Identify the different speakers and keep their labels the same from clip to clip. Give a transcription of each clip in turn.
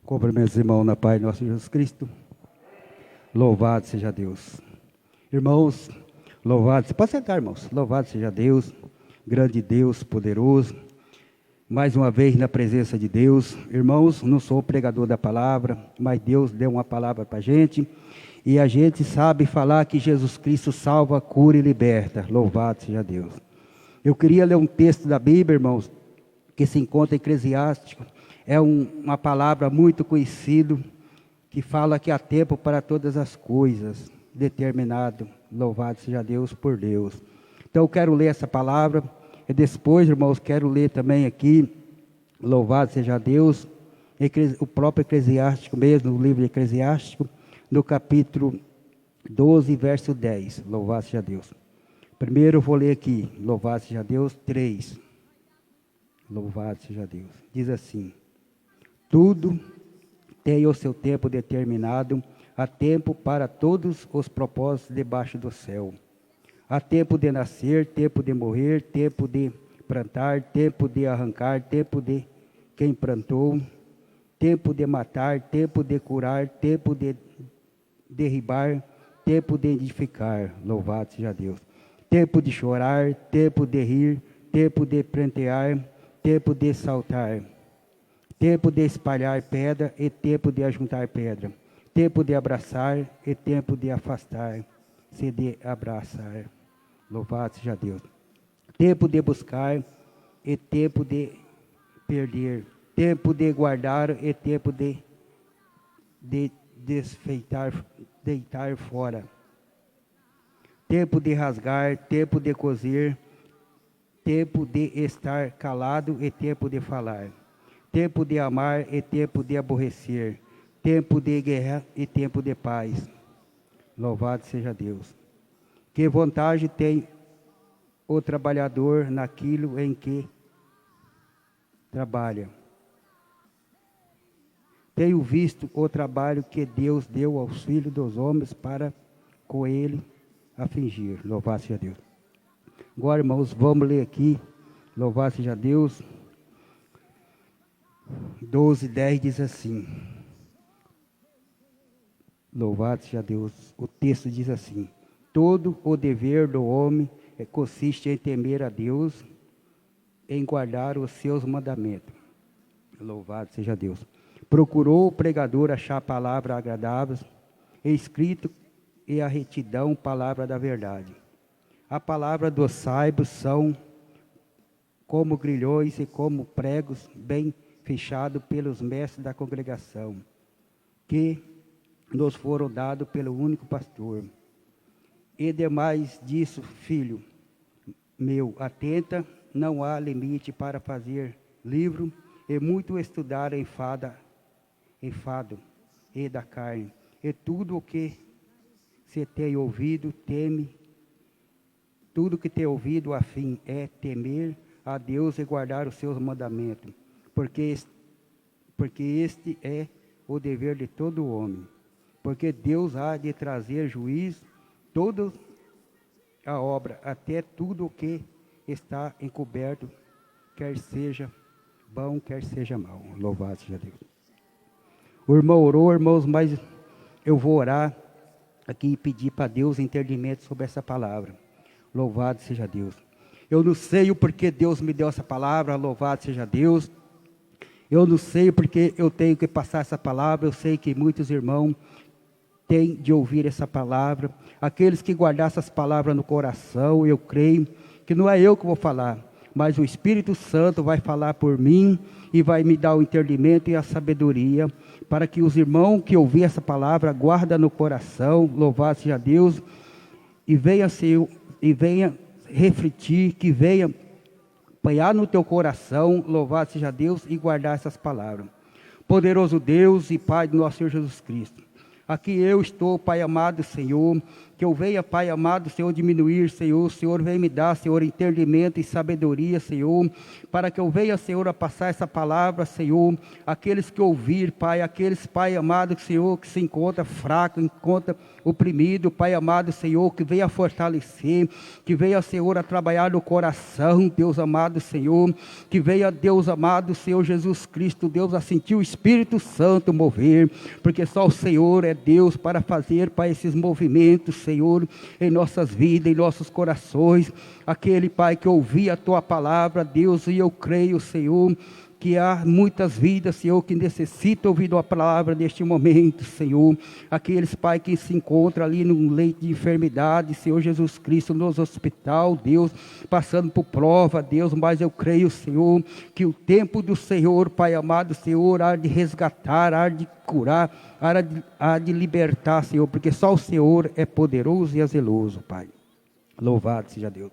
Speaker 1: Cumprimentos, irmão, na paz de nosso Jesus Cristo. Louvado seja Deus. Irmãos, louvado, pode sentar, irmãos. Louvado seja Deus, grande Deus, poderoso. Mais uma vez na presença de Deus. Irmãos, não sou pregador da palavra, mas Deus deu uma palavra para a gente. E a gente sabe falar que Jesus Cristo salva, cura e liberta. Louvado seja Deus. Eu queria ler um texto da Bíblia, irmãos, que se encontra em Eclesiástico. É uma palavra muito conhecida, que fala que há tempo para todas as coisas, determinado. Louvado seja Deus por Deus. Então eu quero ler essa palavra, e depois, irmãos, quero ler também aqui, louvado seja Deus, o próprio Eclesiástico mesmo, o livro de Eclesiástico, no capítulo 12, verso 10. Louvado seja Deus. Primeiro eu vou ler aqui, louvado seja Deus, 3. Louvado seja Deus. Diz assim: tudo tem o seu tempo determinado, há tempo para todos os propósitos debaixo do céu. Há tempo de nascer, tempo de morrer, tempo de plantar, tempo de arrancar, tempo de quem plantou, tempo de matar, tempo de curar, tempo de derribar, tempo de edificar. Louvado seja Deus. Tempo de chorar, tempo de rir, tempo de prantear, tempo de saltar, tempo de espalhar pedra e tempo de ajuntar pedra, tempo de abraçar e tempo de afastar, se de abraçar. Louvado seja Deus. Tempo de buscar e tempo de perder, tempo de guardar e tempo de desfeitar, deitar fora, tempo de rasgar, tempo de coser, tempo de estar calado e tempo de falar, tempo de amar e tempo de aborrecer, tempo de guerra e tempo de paz. Louvado seja Deus. Que vantagem tem o trabalhador naquilo em que trabalha? Tenho visto o trabalho que Deus deu aos filhos dos homens para com ele afligir. Louvado seja Deus. Agora, irmãos, vamos ler aqui. Louvado seja Deus. 12:10 diz assim. Louvado seja Deus. O texto diz assim: todo o dever do homem consiste em temer a Deus, em guardar os seus mandamentos. Louvado seja Deus. Procurou o pregador achar palavras agradáveis, escrito e a retidão, palavra da verdade. A palavra dos sábios são como grilhões e como pregos bem fechados pelos mestres da congregação, que nos foram dados pelo único pastor. E demais disso, filho meu, atenta, não há limite para fazer livro, e muito estudar em fado e da carne. E tudo o que se tem ouvido, teme, tudo que tem ouvido, a fim, é temer a Deus e guardar os seus mandamentos, porque este é o dever de todo homem. Porque Deus há de trazer juízo toda a obra, até tudo o que está encoberto, quer seja bom, quer seja mal. Louvado seja Deus. O irmão orou, irmãos, mas eu vou orar aqui e pedir para Deus entendimento sobre essa palavra. Louvado seja Deus. Eu não sei o porquê Deus me deu essa palavra, louvado seja Deus. Eu não sei porque eu tenho que passar essa palavra, eu sei que muitos irmãos têm de ouvir essa palavra. Aqueles que guardar essas palavras no coração, eu creio que não é eu que vou falar, mas o Espírito Santo vai falar por mim e vai me dar o entendimento e a sabedoria, para que os irmãos que ouvir essa palavra guardem no coração, louvado seja Deus, e venha refletir, que venha apanhar no teu coração, louvado seja Deus, e guardar essas palavras. Poderoso Deus e Pai do nosso Senhor Jesus Cristo, aqui eu estou, Pai amado Senhor, que eu venha, Pai amado, Senhor, diminuir, Senhor. O Senhor vem me dar, Senhor, entendimento e sabedoria, Senhor, para que eu venha, Senhor, a passar essa palavra, Senhor, aqueles que ouvir, Pai, aqueles, Pai amado, Senhor, que se encontra fraco, encontra oprimido, Pai amado, Senhor, que venha fortalecer, que venha, Senhor, a trabalhar no coração, Deus amado, Senhor, que venha, Deus amado, Senhor Jesus Cristo, Deus, a sentir o Espírito Santo mover, porque só o Senhor é Deus para fazer, Pai, esses movimentos, Senhor, em nossas vidas, em nossos corações. Aquele, Pai, que ouvia a Tua palavra, Deus, e eu creio, Senhor, que há muitas vidas, Senhor, que necessitam ouvir a palavra neste momento, Senhor. Aqueles, Pai, que se encontram ali num leito de enfermidade, Senhor Jesus Cristo, nos hospital, Deus, passando por prova, Deus, mas eu creio, Senhor, que o tempo do Senhor, Pai amado, Senhor, há de resgatar, há de curar, há de libertar, Senhor, porque só o Senhor é poderoso e é zeloso, Pai. Louvado seja Deus.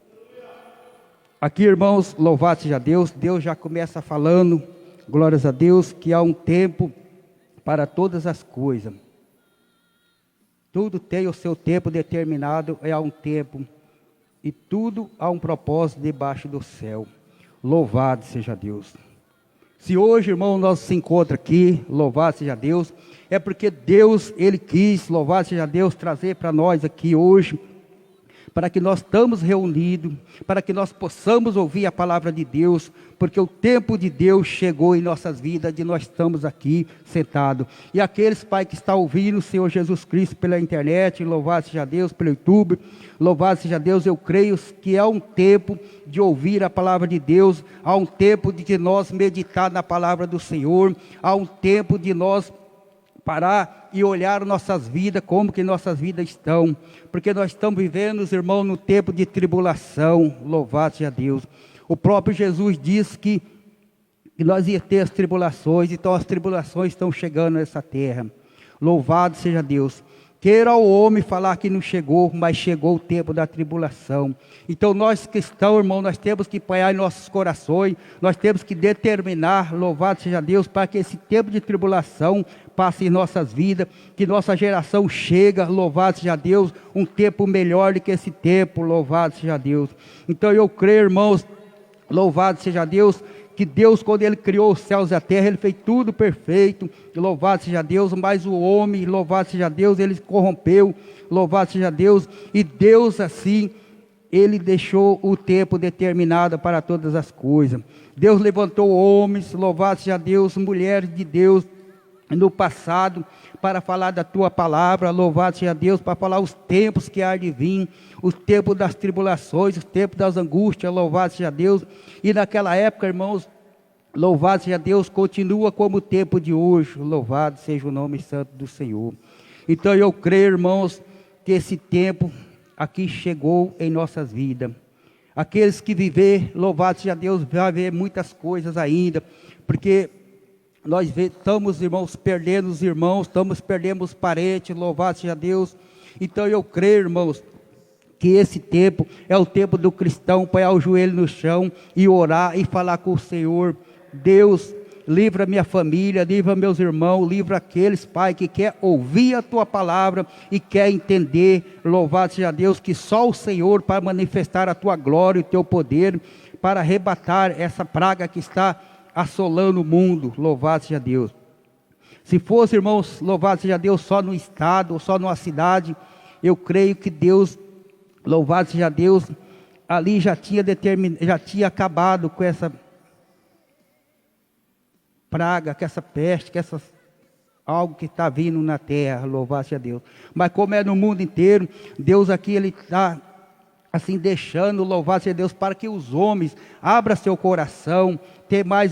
Speaker 1: Aqui, irmãos, louvado seja Deus. Deus já começa falando, glórias a Deus, que há um tempo para todas as coisas. Tudo tem o seu tempo determinado, há um tempo, e tudo há um propósito debaixo do céu. Louvado seja Deus. Se hoje, irmão, nós se encontra aqui, louvado seja Deus, é porque Deus, Ele quis, louvado seja Deus, trazer para nós aqui hoje, para que nós estamos reunidos, para que nós possamos ouvir a palavra de Deus, porque o tempo de Deus chegou em nossas vidas, de nós estamos aqui sentados. E aqueles, Pai, que estão ouvindo o Senhor Jesus Cristo pela internet, louvado seja Deus, pelo YouTube, louvado seja Deus, eu creio que é um tempo de ouvir a palavra de Deus, há um tempo de nós meditar na palavra do Senhor, há um tempo de nós parar e olhar nossas vidas, como que nossas vidas estão, porque nós estamos vivendo, irmãos, no tempo de tribulação, louvado seja Deus. O próprio Jesus disse que nós ia ter as tribulações, então as tribulações estão chegando nessa terra, louvado seja Deus. Queira o homem falar que não chegou, mas chegou o tempo da tribulação. Então nós cristãos, irmão, nós temos que apanhar em nossos corações, nós temos que determinar, louvado seja Deus, para que esse tempo de tribulação passe em nossas vidas, que nossa geração chega, louvado seja Deus, um tempo melhor do que esse tempo, louvado seja Deus. Então eu creio, irmãos, louvado seja Deus, que Deus, quando Ele criou os céus e a terra, Ele fez tudo perfeito, louvado seja Deus, mas o homem, louvado seja Deus, ele corrompeu, louvado seja Deus, e Deus assim, Ele deixou o tempo determinado para todas as coisas. Deus levantou homens, louvado seja Deus, mulheres de Deus, no passado, para falar da Tua palavra, louvado seja Deus, para falar os tempos que há de vir, os tempos das tribulações, os tempos das angústias, louvado seja Deus. E naquela época, irmãos, louvado seja Deus, continua como o tempo de hoje, louvado seja o nome santo do Senhor. Então eu creio, irmãos, que esse tempo aqui chegou em nossas vidas. Aqueles que viver, louvado seja Deus, vai ver muitas coisas ainda, porque nós estamos, irmãos, perdendo os irmãos, estamos perdendo os parentes, louvado seja Deus. Então eu creio, irmãos, que esse tempo é o tempo do cristão apoiar o joelho no chão e orar e falar com o Senhor. Deus, livra minha família, livra meus irmãos, livra aqueles, Pai, que quer ouvir a Tua palavra e quer entender, louvado seja Deus, que só o Senhor para manifestar a Tua glória e o Teu poder, para arrebatar essa praga que está assolando o mundo, louvado seja Deus. Se fosse, irmãos, louvado seja Deus, só no estado, ou só numa cidade, eu creio que Deus, louvado seja Deus, ali já tinha acabado com essa praga, com essa peste, com algo que está vindo na terra, louvado seja Deus. Mas como é no mundo inteiro, Deus aqui, Ele está assim deixando, louvado seja Deus, para que os homens abram seu coração, ter mais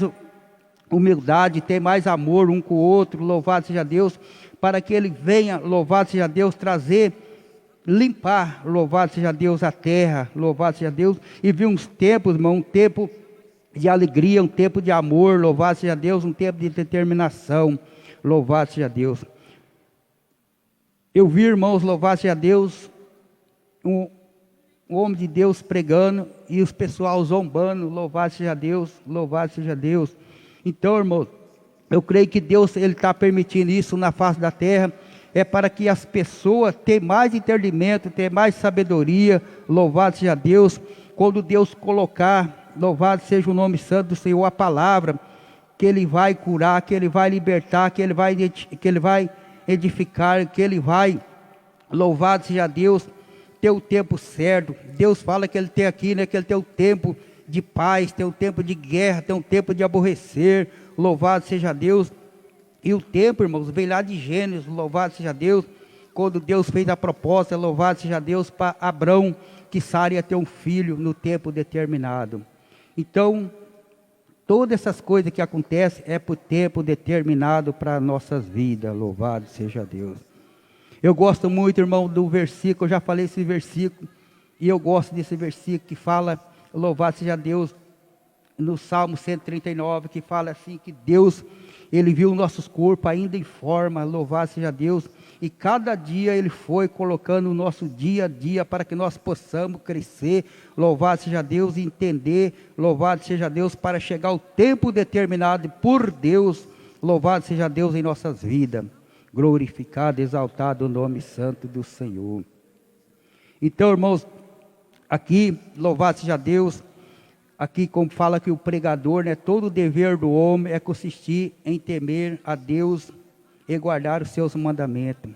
Speaker 1: humildade, ter mais amor um com o outro, louvado seja Deus, para que Ele venha, louvado seja Deus, trazer, limpar, louvado seja Deus, a terra, louvado seja Deus, e vir uns tempos, irmão, um tempo de alegria, um tempo de amor, louvado seja Deus, um tempo de determinação, louvado seja Deus. Eu vi, irmãos, louvado seja Deus, um homem de Deus pregando e os pessoal zombando, louvado seja Deus, louvado seja Deus. Então, irmão, eu creio que Deus, Ele está permitindo isso na face da terra, é para que as pessoas tenham mais entendimento, tenham mais sabedoria. Louvado seja Deus. Quando Deus colocar, louvado seja o nome santo do Senhor, a palavra, que Ele vai curar, que Ele vai libertar, que Ele vai edificar, que Ele vai, louvado seja Deus, ter o tempo certo. Deus fala que Ele tem aqui, né, que Ele tem o tempo de paz, tem o tempo de guerra, tem o tempo de aborrecer. Louvado seja Deus. E o tempo, irmãos, vem lá de Gênesis, louvado seja Deus, quando Deus fez a proposta, louvado seja Deus, para Abrão, que Sara ia ter um filho no tempo determinado. Então, todas essas coisas que acontecem é por tempo determinado para nossas vidas, louvado seja Deus. Eu gosto muito, irmão, do versículo, eu já falei esse versículo, e eu gosto desse versículo que fala, louvado seja Deus, no Salmo 139, que fala assim, que Deus, Ele viu nossos corpos ainda em forma, louvado seja Deus, e cada dia Ele foi colocando o nosso dia a dia para que nós possamos crescer, louvado seja Deus, e entender, louvado seja Deus, para chegar ao tempo determinado por Deus, louvado seja Deus em nossas vidas, glorificado, exaltado o nome santo do Senhor. Então, irmãos, aqui, louvado seja Deus, aqui como fala que o pregador, né, todo o dever do homem é consistir em temer a Deus e guardar os seus mandamentos.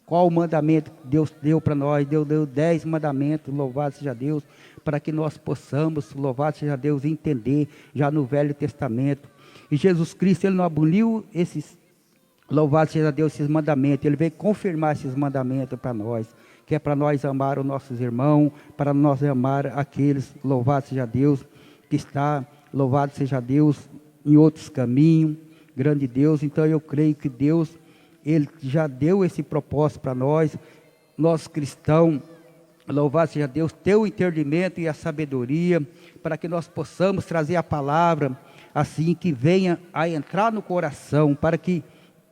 Speaker 1: Qual o mandamento que Deus deu para nós? Deus deu 10 mandamentos, louvado seja Deus, para que nós possamos, louvado seja Deus, entender já no Velho Testamento. E Jesus Cristo, Ele não aboliu esses, louvado seja Deus, esses mandamentos, Ele veio confirmar esses mandamentos para nós, que é para nós amar os nossos irmãos, para nós amar aqueles, louvado seja Deus, que está, louvado seja Deus, em outros caminhos, grande Deus. Então eu creio que Deus, Ele já deu esse propósito para nós cristãos, louvado seja Deus, ter o entendimento e a sabedoria, para que nós possamos trazer a palavra, assim que venha a entrar no coração, para que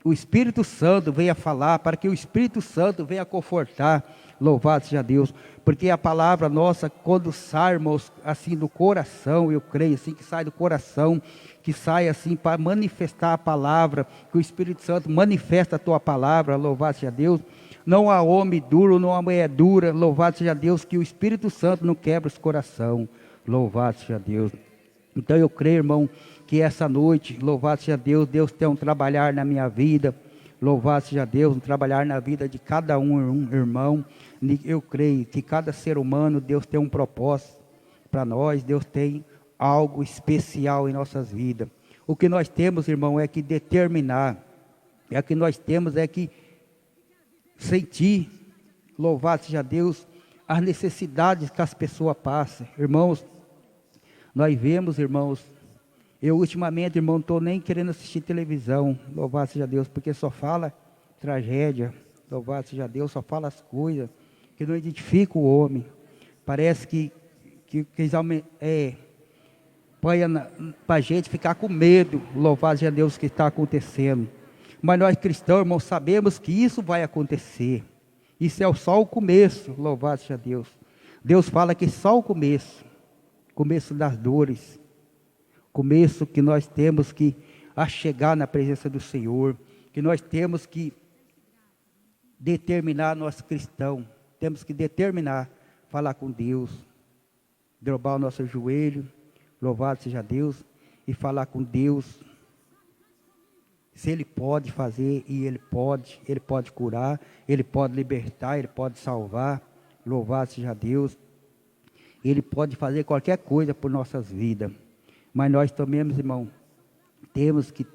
Speaker 1: o Espírito Santo venha falar, para que o Espírito Santo venha confortar, louvado seja Deus, porque a palavra nossa, quando sai, irmãos, assim do coração, eu creio assim, que sai do coração, que sai assim para manifestar a palavra, que o Espírito Santo manifesta a tua palavra, louvado seja Deus. Não há homem duro, não há mulher dura, louvado seja Deus, que o Espírito Santo não quebra esse coração, louvado seja Deus. Então eu creio, irmão, que essa noite, louvado seja Deus, Deus tem um trabalhar na minha vida, louvado seja Deus, um trabalhar na vida de cada um irmão. Eu creio que cada ser humano, Deus tem um propósito para nós, Deus tem algo especial em nossas vidas. O que nós temos, irmão, é que determinar, o que nós temos é que sentir, louvado seja Deus, as necessidades que as pessoas passam. Irmãos, nós vemos, irmãos, eu ultimamente, irmão, não estou nem querendo assistir televisão, louvado seja Deus, porque só fala tragédia, louvado seja Deus, só fala as coisas que não identificam o homem. Parece que põe para a gente ficar com medo, louvado seja Deus, o que está acontecendo. Mas nós cristãos, irmãos, sabemos que isso vai acontecer. Isso é só o começo, louvado seja Deus. Deus fala que só o começo das dores, começo que nós temos que chegar na presença do Senhor, que nós temos que determinar, nós cristãos, temos que determinar, falar com Deus, dobrar o nosso joelho, louvado seja Deus, e falar com Deus, se Ele pode fazer, e Ele pode curar, Ele pode libertar, Ele pode salvar, louvado seja Deus, Ele pode fazer qualquer coisa por nossas vidas. Mas nós também, meus irmãos, temos que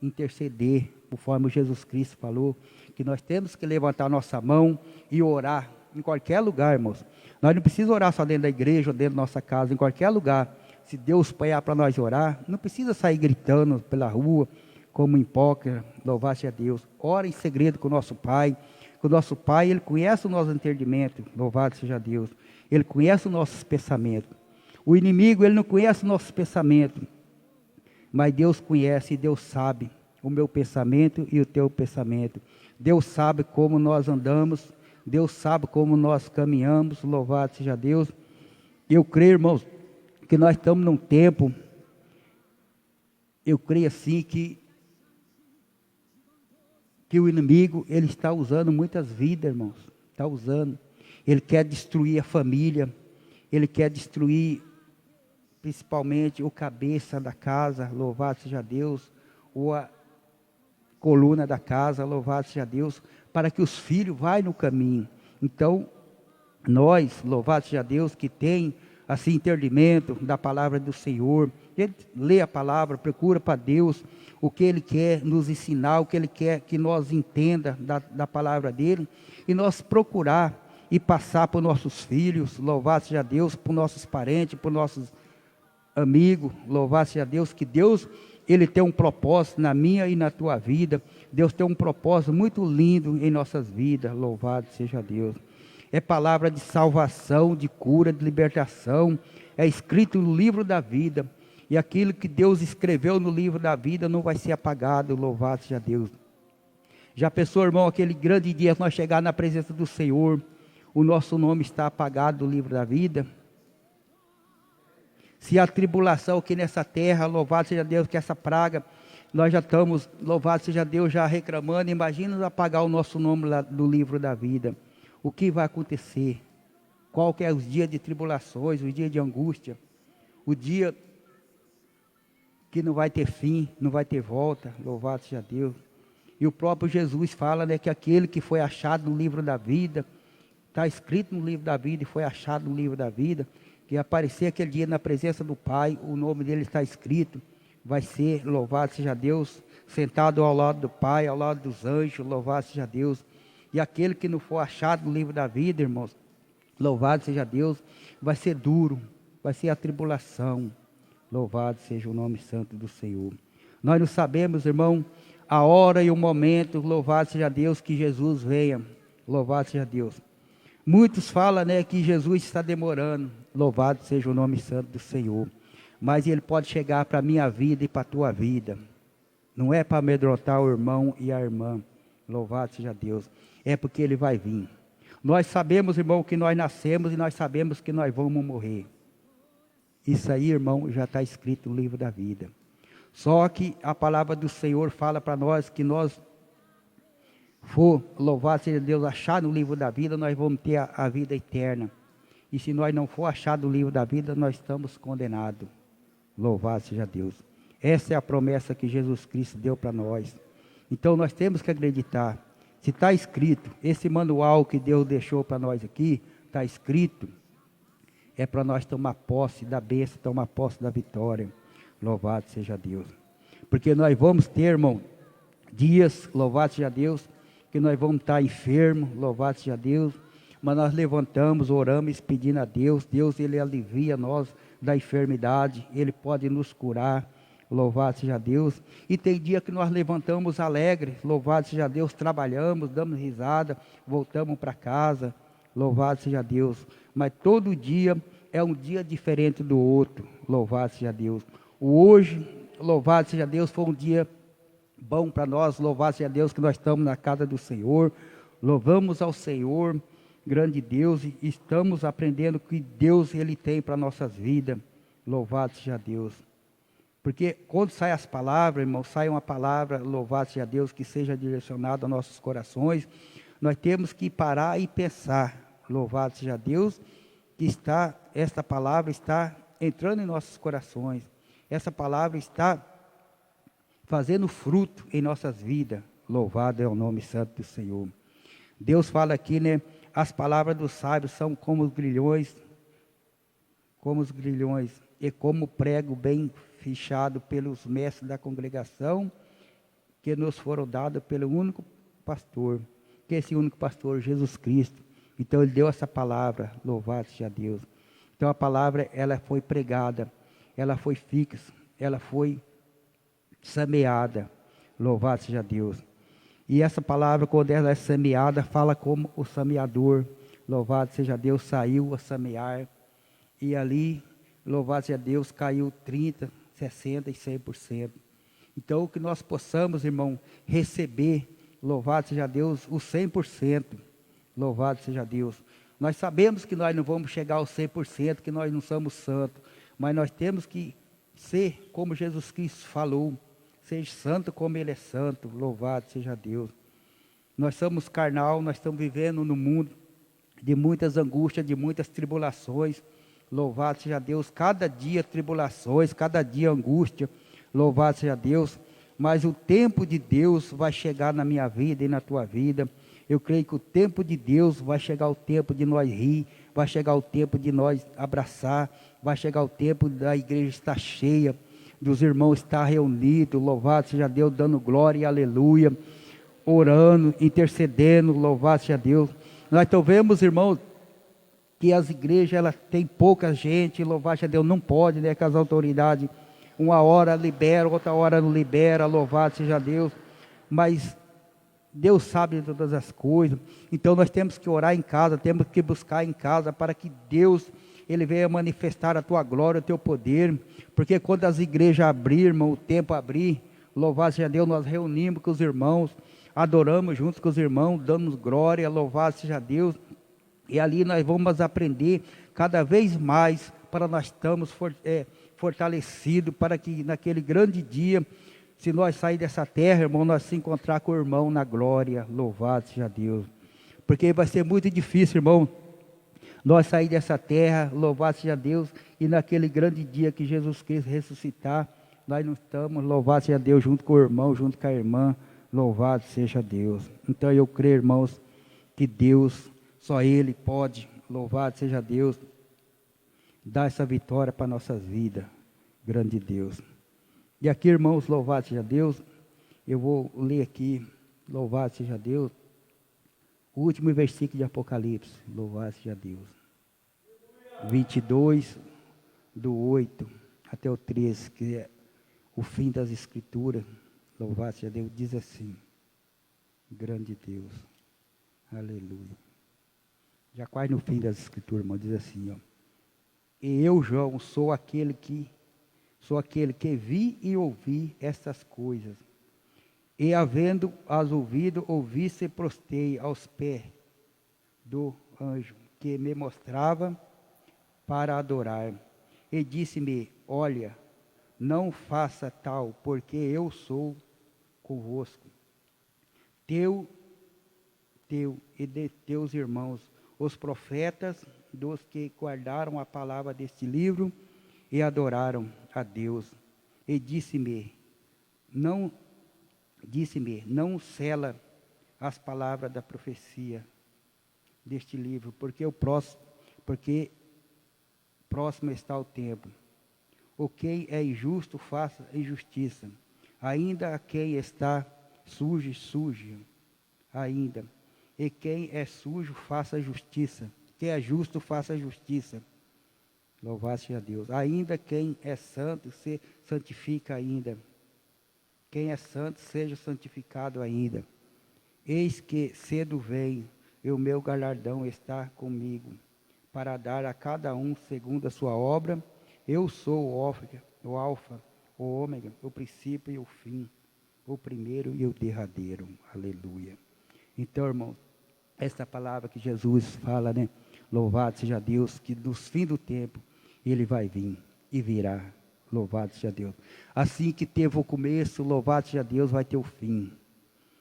Speaker 1: interceder, conforme Jesus Cristo falou, que nós temos que levantar nossa mão e orar em qualquer lugar, irmãos. Nós não precisamos orar só dentro da igreja ou dentro da nossa casa, em qualquer lugar. Se Deus põe para nós orar, não precisa sair gritando pela rua, como hipócrita, louvado seja Deus. Ora em segredo com o nosso Pai. Com o nosso Pai, Ele conhece o nosso entendimento, louvado seja Deus. Ele conhece os nossos pensamentos. O inimigo, ele não conhece o nosso pensamento, mas Deus conhece e Deus sabe o meu pensamento e o teu pensamento. Deus sabe como nós andamos, Deus sabe como nós caminhamos, louvado seja Deus. Eu creio, irmãos, que nós estamos num tempo, eu creio assim que que o inimigo, ele está usando muitas vidas, irmãos. Está usando. Ele quer destruir a família. Ele quer destruir, principalmente, o cabeça da casa. Louvado seja Deus. Ou a coluna da casa. Louvado seja Deus. Para que os filhos vá no caminho. Então, nós, louvado seja Deus, que tem assim entendimento da palavra do Senhor, ele lê a palavra, procura para Deus o que Ele quer nos ensinar, o que Ele quer que nós entenda da palavra dEle, e nós procurar e passar para os nossos filhos, louvado seja Deus, para os nossos parentes, para os nossos amigos, louvado seja Deus, que Deus, Ele tem um propósito na minha e na tua vida, Deus tem um propósito muito lindo em nossas vidas, louvado seja Deus. É palavra de salvação, de cura, de libertação, é escrito no livro da vida, e aquilo que Deus escreveu no livro da vida não vai ser apagado, louvado seja Deus. Já pensou, irmão, aquele grande dia que nós chegar na presença do Senhor, o nosso nome está apagado do livro da vida? Se a tribulação aqui nessa terra, louvado seja Deus, que essa praga, nós já estamos, louvado seja Deus, já reclamando, imagina apagar o nosso nome lá do livro da vida. O que vai acontecer? Qual que é os dias de tribulações, os dias de angústia, o dia que não vai ter fim, não vai ter volta, louvado seja Deus. E o próprio Jesus fala, né, que aquele que foi achado no livro da vida, está escrito no livro da vida e foi achado no livro da vida, que aparecer aquele dia na presença do Pai, o nome dele está escrito, vai ser, louvado seja Deus, sentado ao lado do Pai, ao lado dos anjos, louvado seja Deus. E aquele que não for achado no livro da vida, irmãos, louvado seja Deus, vai ser duro, vai ser a tribulação. Louvado seja o nome santo do Senhor. Nós não sabemos, irmão, a hora e o momento, louvado seja Deus, que Jesus venha. Louvado seja Deus. Muitos falam, né, que Jesus está demorando. Louvado seja o nome santo do Senhor. Mas Ele pode chegar para a minha vida e para a tua vida. Não é para amedrontar o irmão e a irmã. Louvado seja Deus. É porque Ele vai vir. Nós sabemos, irmão, que nós nascemos e nós sabemos que nós vamos morrer. Isso aí, irmão, já está escrito no livro da vida. Só que a palavra do Senhor fala para nós que nós for, louvado seja Deus, achar no livro da vida, nós vamos ter a vida eterna. E se nós não for achar no livro da vida, nós estamos condenados. Louvado seja Deus. Essa é a promessa que Jesus Cristo deu para nós. Então nós temos que acreditar. Se está escrito, esse manual que Deus deixou para nós aqui, está escrito, é para nós tomar posse da bênção, tomar posse da vitória. Louvado seja Deus. Porque nós vamos ter, irmão, dias, louvado seja Deus, que nós vamos estar enfermos, louvado seja Deus, mas nós levantamos, oramos, pedindo a Deus, Deus Ele alivia nós da enfermidade, Ele pode nos curar, louvado seja Deus. E tem dia que nós levantamos alegres, louvado seja Deus, trabalhamos, damos risada, voltamos para casa, louvado seja Deus. Mas todo dia é um dia diferente do outro, louvado seja Deus. O hoje, louvado seja Deus, foi um dia bom para nós, louvado seja Deus que nós estamos na casa do Senhor, louvamos ao Senhor, grande Deus, e estamos aprendendo o que Deus Ele tem para nossas vidas, louvado seja Deus. Porque quando saem as palavras, irmão, sai uma palavra, louvado seja Deus, que seja direcionada aos nossos corações, nós temos que parar e pensar, louvado seja Deus, que esta palavra está entrando em nossos corações, essa palavra está fazendo fruto em nossas vidas, louvado é o nome santo do Senhor. Deus fala aqui, né, as palavras dos sábios são como os grilhões, e como prego bem fichado pelos mestres da congregação, que nos foram dados pelo único pastor, que é esse único pastor, Jesus Cristo. Então Ele deu essa palavra, louvado seja Deus. Então a palavra, ela foi pregada, ela foi fixa, ela foi semeada, louvado seja Deus. E essa palavra, quando ela é semeada, fala como o semeador, louvado seja Deus, saiu a semear, e ali, louvado seja Deus, caiu 30%, 60% e 100%. Então, que nós possamos, irmão, receber, louvado seja Deus, o 100%, louvado seja Deus. Nós sabemos que nós não vamos chegar ao 100%, que nós não somos santos, mas nós temos que ser como Jesus Cristo falou, seja santo como Ele é santo, louvado seja Deus. Nós somos carnal, nós estamos vivendo no mundo de muitas angústias, de muitas tribulações. Louvado seja Deus, cada dia tribulações, cada dia angústia. Louvado seja Deus, mas o tempo de Deus vai chegar na minha vida e na tua vida. Eu creio que o tempo de Deus vai chegar, o tempo de nós rir, vai chegar o tempo de nós abraçar, vai chegar o tempo da igreja estar cheia, dos irmãos estar reunidos. Louvado seja Deus, dando glória e aleluia, orando, intercedendo. Louvado seja Deus. Nós então vemos, irmãos, que as igrejas elas têm pouca gente. Louvado seja Deus, não pode, né, que as autoridades uma hora libera, outra hora não libera. Louvado seja Deus, mas Deus sabe de todas as coisas. Então nós temos que orar em casa, temos que buscar em casa, para que Deus, Ele venha manifestar a tua glória, o teu poder. Porque quando as igrejas abrirem, irmão, o tempo abrir, louvado seja Deus, nós reunimos com os irmãos, adoramos juntos com os irmãos, damos glória, louvado seja Deus. E ali nós vamos aprender cada vez mais, para nós estamos fortalecidos, para que naquele grande dia, se nós sair dessa terra, irmão, nós se encontrar com o irmão na glória. Louvado seja Deus. Porque vai ser muito difícil, irmão, nós sair dessa terra, louvado seja Deus, e naquele grande dia que Jesus Cristo ressuscitar, nós não estamos, louvado seja Deus, junto com o irmão, junto com a irmã. Louvado seja Deus. Então eu creio, irmãos, que Deus, só Ele pode, louvado seja Deus, dar essa vitória para nossas vidas. Grande Deus. E aqui, irmãos, louvado seja Deus, eu vou ler aqui, louvado seja Deus, o último versículo de Apocalipse. Louvado seja Deus. 22, do 8 até o 13, que é o fim das Escrituras. Louvado seja Deus, diz assim: grande Deus, aleluia. Já quase no fim das Escrituras, irmão, diz assim, ó: e eu, João, sou aquele que vi e ouvi estas coisas, e havendo as ouvido, ouvi e prostrei aos pés do anjo que me mostrava para adorar, e disse-me: olha, não faça tal, porque eu sou convosco, teu e de teus irmãos, os profetas, dos que guardaram a palavra deste livro e adoraram a Deus. E disse-me, não sela as palavras da profecia deste livro, porque próximo está o tempo. O quem é injusto, faça injustiça. Ainda a quem está sujo, suje ainda. E quem é sujo, faça justiça. Quem é justo, faça justiça. Louvado seja Deus. Ainda quem é santo, se santifica ainda. Quem é santo, seja santificado ainda. Eis que cedo vem, e o meu galardão está comigo, para dar a cada um segundo a sua obra. Eu sou o alfa, o ômega, o princípio e o fim, o primeiro e o derradeiro. Aleluia. Então, irmão, essa palavra que Jesus fala, né? Louvado seja Deus, que nos fins do tempo Ele vai vir e virá. Louvado seja Deus. Assim que teve o começo, louvado seja Deus, vai ter o fim.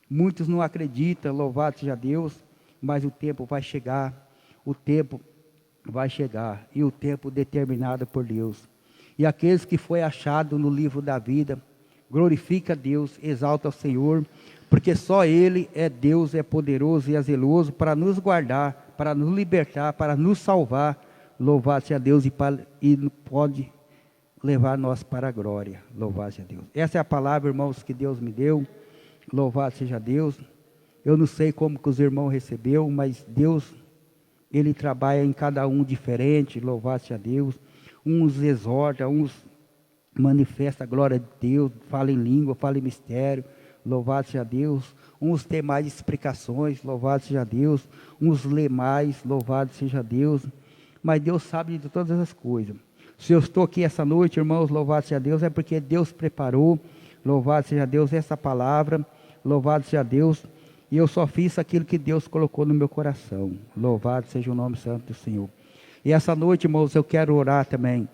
Speaker 1: Muitos não acreditam, louvado seja Deus, mas o tempo vai chegar. O tempo vai chegar, e o tempo determinado por Deus. E aqueles que foi achado no livro da vida, glorifica a Deus, exalta o Senhor, porque só Ele é Deus, é poderoso e é zeloso para nos guardar, para nos libertar, para nos salvar. Louvado seja Deus, e pode levar nós para a glória. Louvado seja Deus. Essa é a palavra, irmãos, que Deus me deu. Louvado seja Deus. Eu não sei como que os irmãos recebeu, mas Deus, Ele trabalha em cada um diferente. Louvado seja Deus. Uns exorta, uns manifesta a glória de Deus, fala em língua, fala em mistério. Louvado seja Deus. Uns têm mais explicações. Louvado seja Deus. Uns lê mais. Louvado seja Deus. Mas Deus sabe de todas as coisas. Se eu estou aqui essa noite, irmãos, louvado seja Deus, é porque Deus preparou. Louvado seja Deus essa palavra. Louvado seja Deus. E eu só fiz aquilo que Deus colocou no meu coração. Louvado seja o nome santo do Senhor. E essa noite, irmãos, eu quero orar também.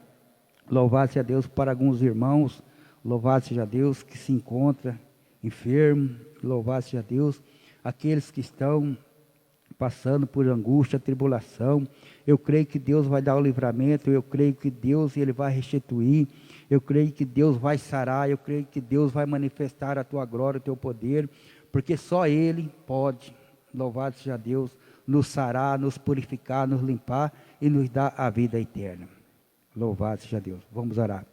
Speaker 1: Louvado seja Deus para alguns irmãos. Louvado seja Deus que se encontra enfermo. Louvado seja Deus. aqueles que estão passando por angústia, tribulação. Eu creio que Deus vai dar o livramento, eu creio que Deus Ele vai restituir, eu creio que Deus vai sarar, eu creio que Deus vai manifestar a tua glória, o teu poder, porque só Ele pode, louvado seja Deus, nos sarar, nos purificar, nos limpar e nos dar a vida eterna. Louvado seja Deus. Vamos orar.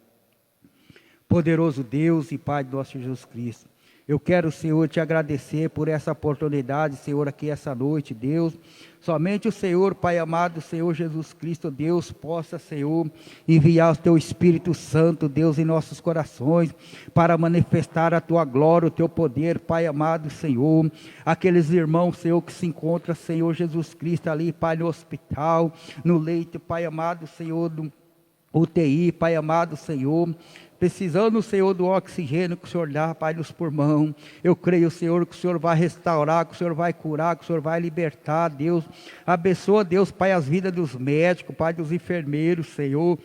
Speaker 1: Poderoso Deus e Pai de nosso Jesus Cristo, eu quero, Senhor, te agradecer por essa oportunidade, Senhor, aqui essa noite, Deus. Somente o Senhor, Pai amado, Senhor Jesus Cristo, Deus, possa, Senhor, enviar o Teu Espírito Santo, Deus, em nossos corações, para manifestar a Tua glória, o Teu poder, Pai amado, Senhor. Aqueles irmãos, Senhor, que se encontram, Senhor Jesus Cristo, ali, Pai, no hospital, no leito, Pai amado, Senhor, do UTI, Pai amado, Senhor, precisando, Senhor, do oxigênio que o Senhor dá, Pai, nos pulmões. Eu creio, Senhor, que o Senhor vai restaurar, que o Senhor vai curar, que o Senhor vai libertar, Deus. Abençoa, Deus, Pai, as vidas dos médicos, Pai, dos enfermeiros, Senhor,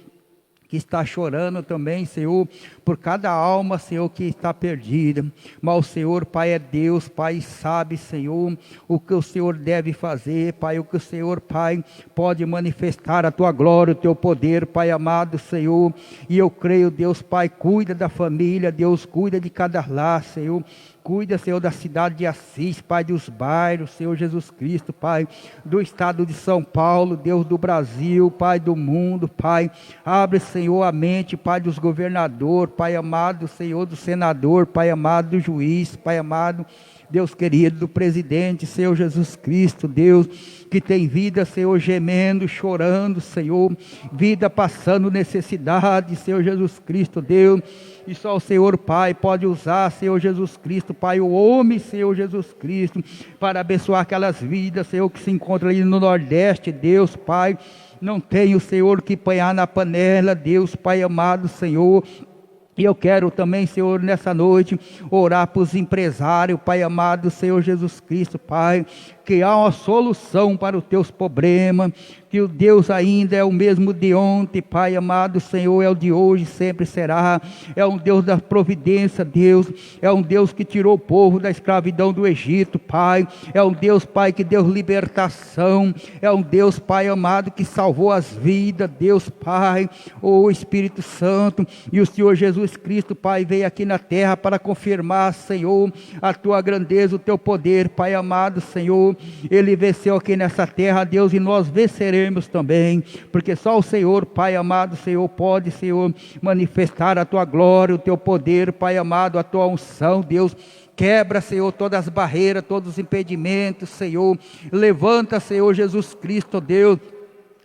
Speaker 1: que está chorando também, Senhor, por cada alma, Senhor, que está perdida. Mas o Senhor, Pai, é Deus, Pai, sabe, Senhor, o que o Senhor deve fazer, Pai, o que o Senhor, Pai, pode manifestar a Tua glória, o Teu poder, Pai amado, Senhor. E eu creio, Deus, Pai, cuida da família, Deus, cuida de cada lar, Senhor. Cuida, Senhor, da cidade de Assis, Pai, dos bairros, Senhor Jesus Cristo, Pai, do estado de São Paulo, Deus do Brasil, Pai, do mundo, Pai. Abre, Senhor, a mente, Pai, dos governadores, Pai amado, Senhor, do senador, Pai amado, do juiz, Pai amado, Deus querido, do presidente, Senhor Jesus Cristo, Deus, que tem vida, Senhor, gemendo, chorando, Senhor, vida passando necessidade, Senhor Jesus Cristo, Deus. E só o Senhor, Pai, pode usar, Senhor Jesus Cristo, Pai, o homem, Senhor Jesus Cristo, para abençoar aquelas vidas, Senhor, que se encontram ali no Nordeste, Deus, Pai. Não tem o Senhor que apanhar na panela, Deus, Pai amado, Senhor. E eu quero também, Senhor, nessa noite, orar para os empresários, Pai amado, Senhor Jesus Cristo, Pai, que há uma solução para os teus problemas, que o Deus ainda é o mesmo de ontem, Pai amado, Senhor, é o de hoje, sempre será. É um Deus da providência, Deus, é um Deus que tirou o povo da escravidão do Egito, Pai, é um Deus, Pai, que deu libertação, é um Deus, Pai amado, que salvou as vidas, Deus, Pai, o Espírito Santo, e o Senhor Jesus Cristo, Pai, veio aqui na terra para confirmar, Senhor, a Tua grandeza, o Teu poder, Pai amado, Senhor. Ele venceu aqui nessa terra, Deus, e nós venceremos também, porque só o Senhor, Pai amado, Senhor, pode, Senhor, manifestar a Tua glória, o Teu poder, Pai amado, a Tua unção, Deus. Quebra, Senhor, todas as barreiras, todos os impedimentos, Senhor. Levanta, Senhor Jesus Cristo, Deus,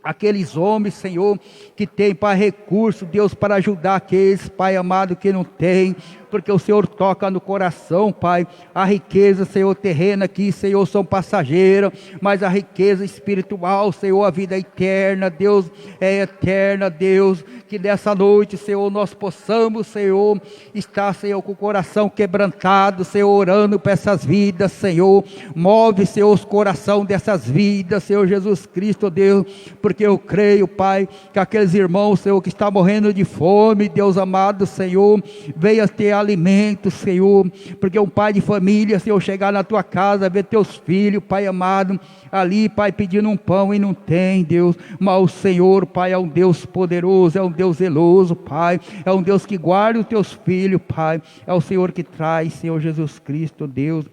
Speaker 1: aqueles homens, Senhor, que tem, Pai, recurso, Deus, para ajudar aqueles, Pai amado, que não tem, porque o Senhor toca no coração, Pai. A riqueza, Senhor, terrena aqui, Senhor, são passageiras, mas a riqueza espiritual, Senhor, a vida eterna, Deus, é eterna, Deus, que nessa noite, Senhor, nós possamos, Senhor, estar, Senhor, com o coração quebrantado, Senhor, orando para essas vidas, Senhor. Move, Senhor, os corações dessas vidas, Senhor Jesus Cristo, Deus, porque eu creio, Pai, que aqueles irmãos, Senhor, que estão morrendo de fome, Deus amado, Senhor, venha ter alimento, Senhor, porque um pai de família, Senhor, chegar na tua casa, ver teus filhos, Pai amado, ali, Pai, pedindo um pão e não tem, Deus, mas o Senhor, Pai, é um Deus poderoso, é um Deus zeloso, Pai, é um Deus que guarda os teus filhos, Pai, é o Senhor que traz, Senhor Jesus Cristo, Deus,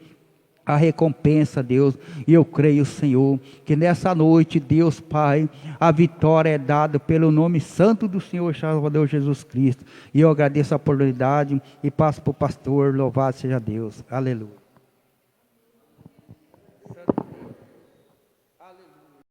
Speaker 1: a recompensa, Deus. E eu creio, Senhor, que nessa noite, Deus, Pai, a vitória é dada pelo nome santo do Senhor Salvador Jesus Cristo. E eu agradeço a oportunidade e passo para o pastor. Louvado seja Deus. Aleluia.